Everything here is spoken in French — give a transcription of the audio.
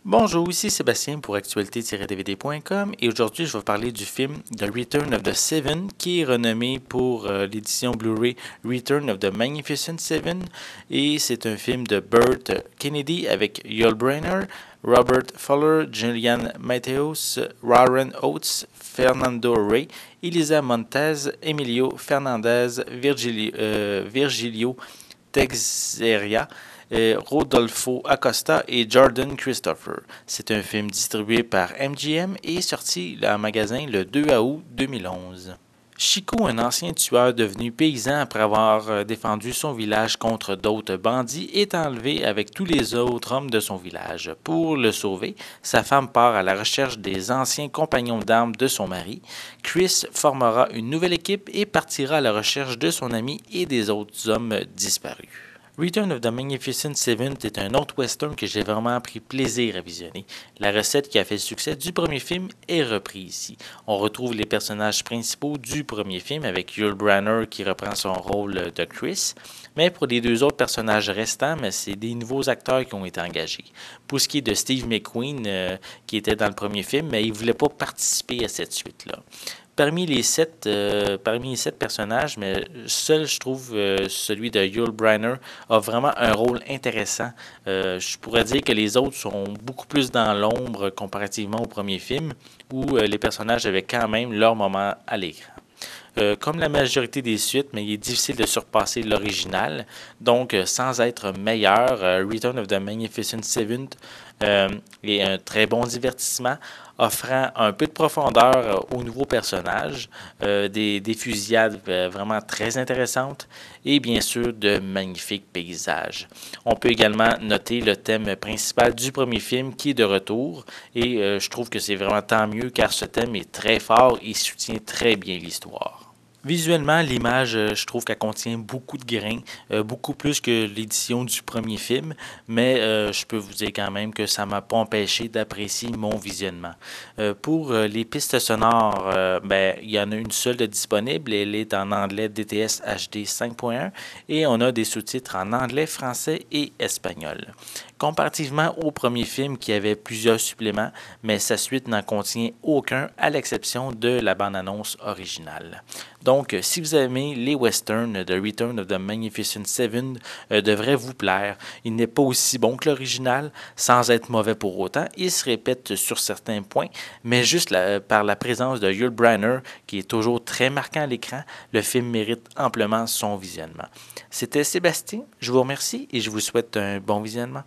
Bonjour, ici Sébastien pour actualité-dvd.com et aujourd'hui je vais vous parler du film The Return of the Seven qui est renommé pour l'édition Blu-ray Return of the Magnificent Seven et c'est un film de Burt Kennedy avec Yul Brynner, Robert Fuller, Julian Matthews, Warren Oates, Fernando Rey, Elisa Montez, Emilio Fernandez, Virgilio Texeira, Rodolfo Acosta et Jordan Christopher. C'est un film distribué par MGM et sorti en magasin le 2 août 2011. Chico, un ancien tueur devenu paysan après avoir défendu son village contre d'autres bandits, est enlevé avec tous les autres hommes de son village. Pour le sauver, sa femme part à la recherche des anciens compagnons d'armes de son mari. Chris formera une nouvelle équipe et partira à la recherche de son ami et des autres hommes disparus. Return of the Magnificent Seven est un autre western que j'ai vraiment pris plaisir à visionner. La recette qui a fait le succès du premier film est reprise ici. On retrouve les personnages principaux du premier film avec Yul Brynner qui reprend son rôle de Chris, mais pour les deux autres personnages restants, c'est des nouveaux acteurs qui ont été engagés. Pour ce qui est de Steve McQueen qui était dans le premier film, mais il ne voulait pas participer à cette suite-là. Parmi les sept personnages, mais seul, je trouve, celui de Yul Brynner a vraiment un rôle intéressant. Je pourrais dire que les autres sont beaucoup plus dans l'ombre comparativement au premier film, où les personnages avaient quand même leur moment à l'écran. Comme la majorité des suites, mais il est difficile de surpasser l'original. Donc, sans être meilleur, Return of the Magnificent Seven est un très bon divertissement, offrant un peu de profondeur aux nouveaux personnages, des fusillades vraiment très intéressantes et bien sûr de magnifiques paysages. On peut également noter le thème principal du premier film qui est de retour et je trouve que c'est vraiment tant mieux car ce thème est très fort et soutient très bien l'histoire. Visuellement, l'image, je trouve qu'elle contient beaucoup de grains, beaucoup plus que l'édition du premier film, mais je peux vous dire quand même que ça ne m'a pas empêché d'apprécier mon visionnement. Pour les pistes sonores, il y en a une seule de disponible, elle est en anglais DTS HD 5.1 et on a des sous-titres en anglais, français et espagnol. Comparativement au premier film qui avait plusieurs suppléments, mais sa suite n'en contient aucun à l'exception de la bande-annonce originale. Donc, si vous aimez les westerns, The Return of the Magnificent Seven devrait vous plaire. Il n'est pas aussi bon que l'original, sans être mauvais pour autant. Il se répète sur certains points, mais juste par la présence de Yul Brynner, qui est toujours très marquant à l'écran, le film mérite amplement son visionnement. C'était Sébastien, je vous remercie et je vous souhaite un bon visionnement.